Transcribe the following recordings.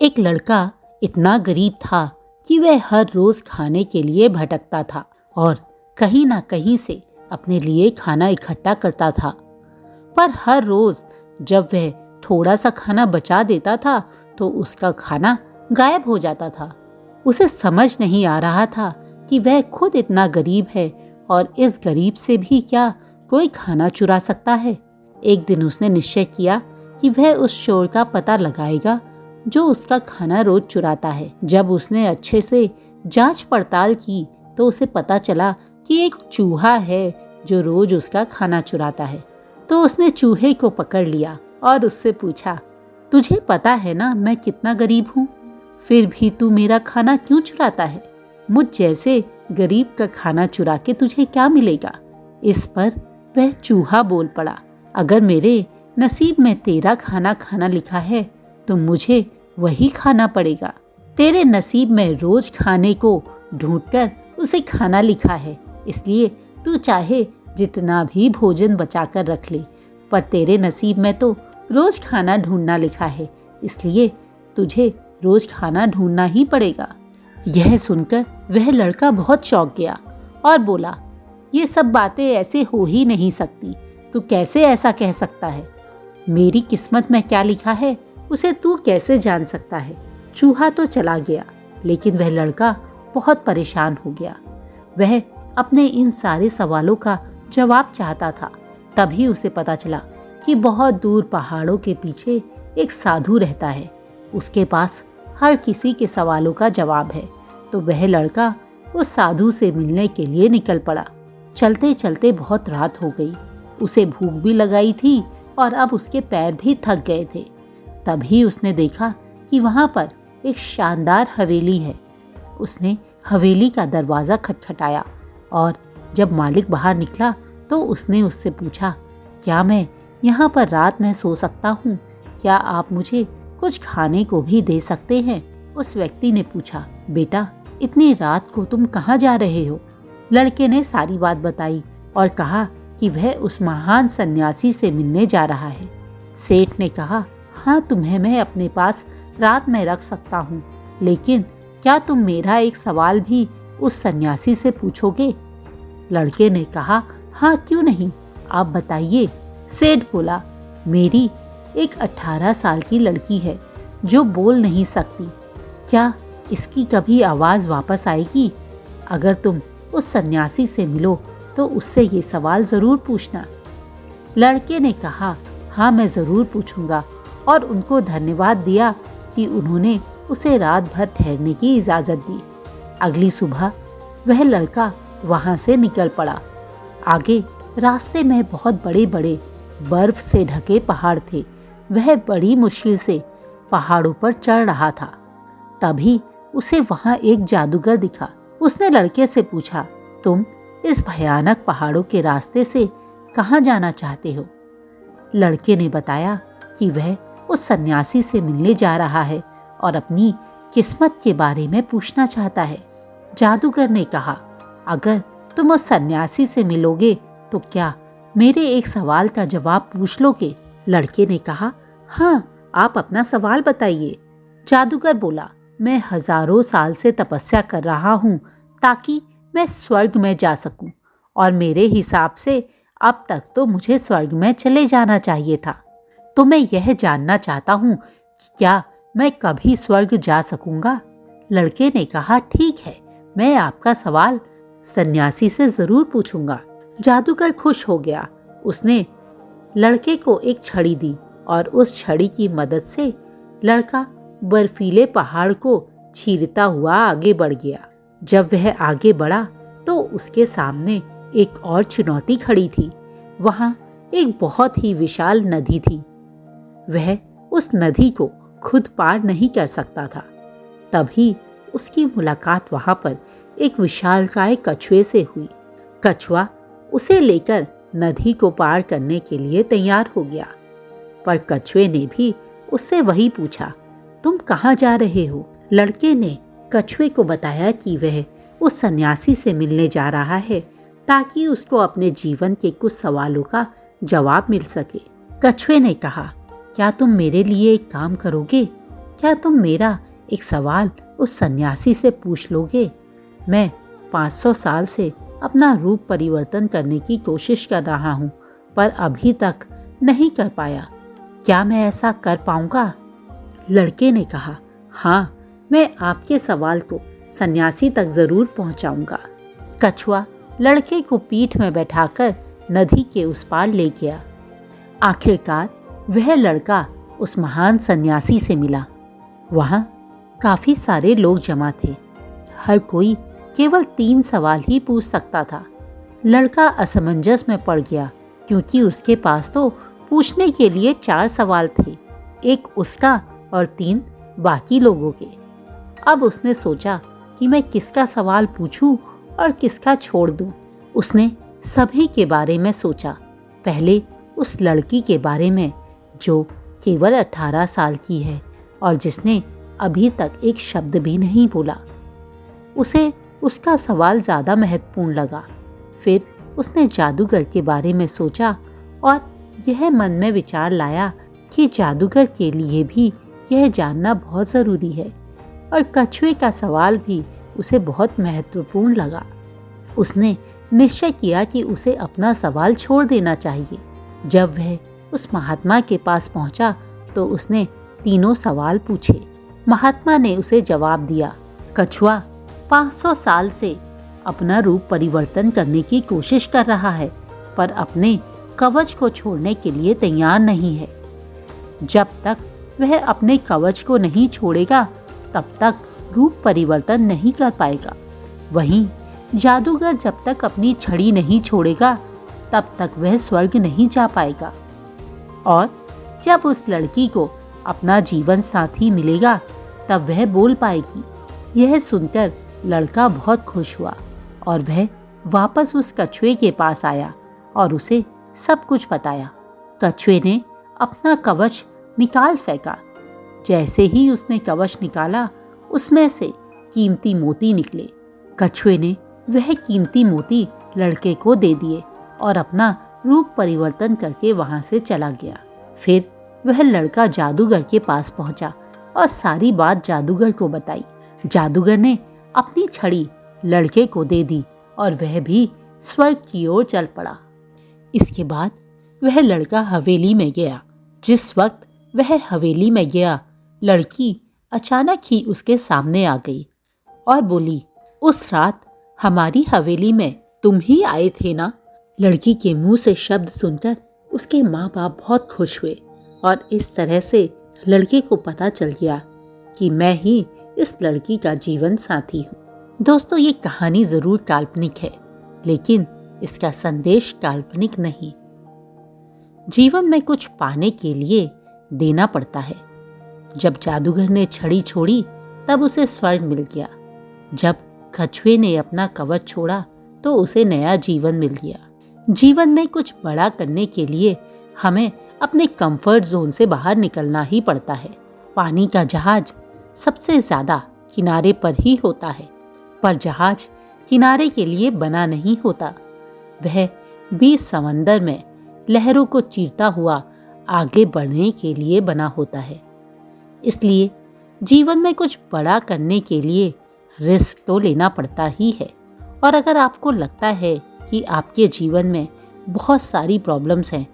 एक लड़का इतना गरीब था कि वह हर रोज खाने के लिए भटकता था और कहीं ना कहीं से अपने लिए खाना इकट्ठा करता था। पर हर रोज जब वह थोड़ा सा खाना बचा देता था तो उसका खाना गायब हो जाता था। उसे समझ नहीं आ रहा था कि वह खुद इतना गरीब है और इस गरीब से भी क्या कोई खाना चुरा सकता है। एक दिन उसने निश्चय किया कि वह उस चोर का पता लगाएगा जो उसका खाना रोज चुराता है। जब उसने अच्छे से जांच पड़ताल की तो उसे पता चला कि एक चूहा है जो रोज उसका खाना चुराता है। तो उसने चूहे को पकड़ लिया और उससे पूछा, तुझे पता है ना मैं कितना गरीब हूँ, फिर भी तू मेरा खाना क्यों चुराता है? मुझ जैसे गरीब का खाना चुरा के तुझे क्या मिलेगा? इस पर वह चूहा बोल पड़ा, अगर मेरे नसीब में तेरा खाना खाना लिखा है तो मुझे वही खाना पड़ेगा। तेरे नसीब में रोज खाने को ढूंढकर उसे खाना लिखा है, इसलिए तू चाहे जितना भी भोजन बचाकर रख ले, पर तेरे नसीब में तो रोज खाना ढूंढना लिखा है, इसलिए तुझे रोज खाना ढूंढना ही पड़ेगा। यह सुनकर वह लड़का बहुत चौंक गया और बोला, ये सब बातें ऐसे हो ही नहीं सकती, तू कैसे ऐसा कह सकता है? मेरी किस्मत में क्या लिखा है उसे तू कैसे जान सकता है? चूहा तो चला गया, लेकिन वह लड़का बहुत परेशान हो गया। वह अपने इन सारे सवालों का जवाब चाहता था। तभी उसे पता चला कि बहुत दूर पहाड़ों के पीछे एक साधु रहता है, उसके पास हर किसी के सवालों का जवाब है। तो वह लड़का उस साधु से मिलने के लिए निकल पड़ा। चलते चलते बहुत रात हो गई, उसे भूख भी लगाई थी और अब उसके पैर भी थक गए थे। तभी उसने देखा कि वहां पर एक शानदार हवेली है। उसने हवेली का दरवाज़ा खटखटाया और जब मालिक बाहर निकला तो उसने उससे पूछा, क्या मैं यहाँ पर रात में सो सकता हूँ? क्या आप मुझे कुछ खाने को भी दे सकते हैं? उस व्यक्ति ने पूछा, बेटा इतनी रात को तुम कहाँ जा रहे हो? लड़के ने सारी बात बताई और कहा कि वह उस महान सन्यासी से मिलने जा रहा है। सेठ ने कहा, हाँ तुम्हें मैं अपने पास रात में रख सकता हूँ, लेकिन क्या तुम मेरा एक सवाल भी उस सन्यासी से पूछोगे? लड़के ने कहा, हाँ क्यों नहीं, आप बताइए। सेठ बोला, मेरी एक 18 साल की लड़की है जो बोल नहीं सकती, क्या इसकी कभी आवाज़ वापस आएगी? अगर तुम उस सन्यासी से मिलो तो उससे ये सवाल ज़रूर पूछना। लड़के ने कहा, हाँ मैं ज़रूर पूछूंगा, और उनको धन्यवाद दिया कि उन्होंने उसे रात भर ठहरने की इजाज़त दी। अगली सुबह वह लड़का वहाँ से निकल पड़ा। आगे रास्ते में बहुत बड़े बड़े बर्फ से ढके पहाड़ थे। वह बड़ी मुश्किल से पहाड़ों पर चढ़ रहा था। तभी उसे वहाँ एक जादूगर दिखा। उसने लड़के से पूछा, तुम इस भयानक पहाड़ों के रास्ते से कहाँ जाना चाहते हो? लड़के ने बताया कि वह उस सन्यासी से मिलने जा रहा है और अपनी किस्मत के बारे में पूछना चाहता है। जादूगर ने कहा, अगर तुम उस सन्यासी से मिलोगे तो क्या मेरे एक सवाल का जवाब पूछ लोगे? लड़के ने कहा, हाँ आप अपना सवाल बताइए। जादूगर बोला, मैं हजारों साल से तपस्या कर रहा हूँ ताकि मैं स्वर्ग में जा सकूं, और मेरे हिसाब से अब तक तो मुझे स्वर्ग में चले जाना चाहिए था। तो मैं यह जानना चाहता हूँ कि क्या मैं कभी स्वर्ग जा सकूंगा? लड़के ने कहा, ठीक है, मैं आपका सवाल सन्यासी से जरूर पूछूंगा। जादूगर खुश हो गया। उसने लड़के को एक छड़ी दी और उस छड़ी की मदद से लड़का बर्फीले पहाड़ को चीरता हुआ आगे बढ़ गया। जब वह आगे बढ़ा तो उसके सामने एक और चुनौती खड़ी थी। वहाँ एक बहुत ही विशाल नदी थी। वह उस नदी को खुद पार नहीं कर सकता था। तभी उसकी मुलाकात वहाँ पर एक विशालकाय कछुए से हुई। कछुआ उसे लेकर नदी को पार करने के लिए तैयार हो गया, पर कछुए ने भी उससे वही पूछा, तुम कहाँ जा रहे हो? लड़के ने कछुए को बताया कि वह उस सन्यासी से मिलने जा रहा है ताकि उसको अपने जीवन के कुछ सवालों का जवाब मिल सके। कछुए ने कहा, क्या तुम मेरे लिए एक काम करोगे? क्या तुम मेरा एक सवाल उस सन्यासी से पूछ लोगे? मैं 500 साल से अपना रूप परिवर्तन करने की कोशिश कर रहा हूँ, पर अभी तक नहीं कर पाया। क्या मैं ऐसा कर पाऊंगा? लड़के ने कहा, हाँ, मैं आपके सवाल को सन्यासी तक जरूर पहुंचाऊंगा। कछुआ लड़के को पीठ में बैठाकर नदी के उस पार ले गया। आखिरकार वह लड़का उस महान सन्यासी से मिला। वहां काफी सारे लोग जमा थे। हर कोई केवल 3 सवाल ही पूछ सकता था। लड़का असमंजस में पड़ गया, क्योंकि उसके पास तो पूछने के लिए 4 सवाल थे, एक उसका और 3 बाकी लोगों के। अब उसने सोचा कि मैं किसका सवाल पूछूं और किसका छोड़ दूं। उसने सभी के बारे में सोचा। पहले उस लड़की के बारे में जो केवल 18 साल की है और जिसने अभी तक एक शब्द भी नहीं बोला। उसे उसका सवाल ज़्यादा महत्वपूर्ण लगा। फिर उसने जादूगर के बारे में सोचा और यह मन में विचार लाया कि जादूगर के लिए भी यह जानना बहुत ज़रूरी है, और कछुए का सवाल भी उसे बहुत महत्वपूर्ण लगा। उसने निश्चय किया कि उसे अपना सवाल छोड़ देना चाहिए। जब वह उस महात्मा के पास पहुंचा तो उसने तीनों सवाल पूछे। महात्मा ने उसे जवाब दिया, कछुआ 500 साल से अपना रूप परिवर्तन करने की कोशिश कर रहा है, पर अपने कवच को छोड़ने के लिए तैयार नहीं है। जब तक वह अपने कवच को नहीं छोड़ेगा तब तक रूप परिवर्तन नहीं कर पाएगा। वहीं जादूगर जब तक अपनी छड़ी नहीं छोड़ेगा तब तक वह स्वर्ग नहीं जा पाएगा। और जब उस लड़की को अपना जीवन साथी मिलेगा तब वह बोल पाएगी। यह सुनकर लड़का बहुत खुश हुआ और वह वापस उस कछुए के पास आया और उसे सब कुछ बताया। कछुए ने अपना कवच निकाल फेंका। जैसे ही उसने कवच निकाला, उसमें से कीमती मोती निकले। कछुए ने वह कीमती मोती लड़के को दे दिए और अपना रूप परिवर्तन करके वहां से चला गया। फिर वह लड़का जादूगर के पास पहुंचा और सारी बात जादूगर को बताई। जादूगर ने अपनी छड़ी लड़के को दे दी और वह भी स्वर्ग की ओर चल पड़ा। इसके बाद वह लड़का हवेली में गया। जिस वक्त वह हवेली में गया, लड़की अचानक ही उसके सामने आ गई और बोली, उस रात हमारी हवेली में तुम ही आए थे ना? लड़की के मुंह से शब्द सुनकर उसके माँ बाप बहुत खुश हुए और इस तरह से लड़के को पता चल गया कि मैं ही इस लड़की का जीवन साथी हूँ। दोस्तों, ये कहानी जरूर काल्पनिक है, लेकिन इसका संदेश काल्पनिक नहीं। जीवन में कुछ पाने के लिए देना पड़ता है। जब जादूगर ने छड़ी छोड़ी तब उसे स्वर्ग मिल गया। जब कछुए ने अपना कवच छोड़ा तो उसे नया जीवन मिल गया। जीवन में कुछ बड़ा करने के लिए हमें अपने कंफर्ट जोन से बाहर निकलना ही पड़ता है। पानी का जहाज सबसे ज्यादा किनारे पर ही होता है, पर जहाज किनारे के लिए बना नहीं होता। वह 20 समंदर में लहरों को चीरता हुआ आगे बढ़ने के लिए बना होता है। इसलिए जीवन में कुछ बड़ा करने के लिए रिस्क तो लेना पड़ता ही है। और अगर आपको लगता है कि आपके जीवन में बहुत सारी प्रॉब्लम्स हैं,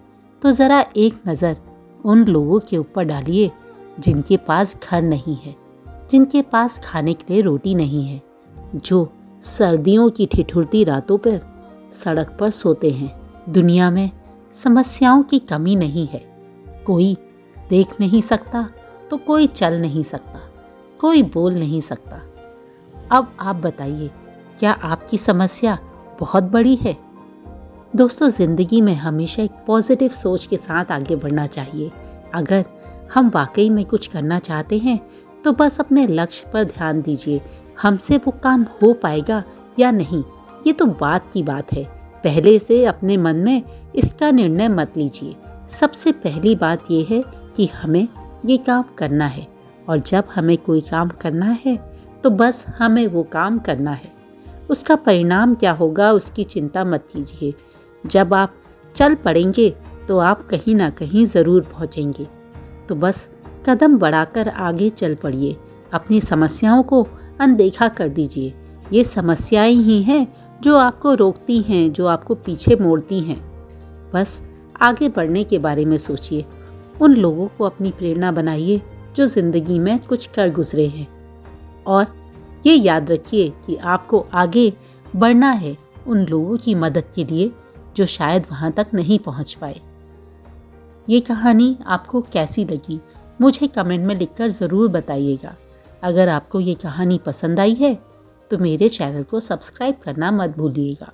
तो ज़रा एक नज़र उन लोगों के ऊपर डालिए जिनके पास घर नहीं है, जिनके पास खाने के लिए रोटी नहीं है, जो सर्दियों की ठिठुरती रातों पर सड़क पर सोते हैं। दुनिया में समस्याओं की कमी नहीं है। कोई देख नहीं सकता तो कोई चल नहीं सकता, कोई बोल नहीं सकता। अब आप बताइए, क्या आपकी समस्या बहुत बड़ी है? दोस्तों, ज़िंदगी में हमेशा एक पॉजिटिव सोच के साथ आगे बढ़ना चाहिए। अगर हम वाकई में कुछ करना चाहते हैं तो बस अपने लक्ष्य पर ध्यान दीजिए। हमसे वो काम हो पाएगा या नहीं, ये तो बात की बात है। पहले से अपने मन में इसका निर्णय मत लीजिए। सबसे पहली बात यह है कि हमें ये काम करना है, और जब हमें कोई काम करना है तो बस हमें वो काम करना है। उसका परिणाम क्या होगा उसकी चिंता मत कीजिए। जब आप चल पड़ेंगे तो आप कहीं ना कहीं ज़रूर पहुँचेंगे। तो बस कदम बढ़ाकर आगे चल पड़िए। अपनी समस्याओं को अनदेखा कर दीजिए। ये समस्याएं ही हैं जो आपको रोकती हैं, जो आपको पीछे मोड़ती हैं। बस आगे बढ़ने के बारे में सोचिए। उन लोगों को अपनी प्रेरणा बनाइए जो ज़िंदगी में कुछ कर गुजरे हैं। और ये याद रखिए कि आपको आगे बढ़ना है उन लोगों की मदद के लिए जो शायद वहाँ तक नहीं पहुँच पाए। ये कहानी आपको कैसी लगी मुझे कमेंट में लिखकर ज़रूर बताइएगा। अगर आपको ये कहानी पसंद आई है तो मेरे चैनल को सब्सक्राइब करना मत भूलिएगा।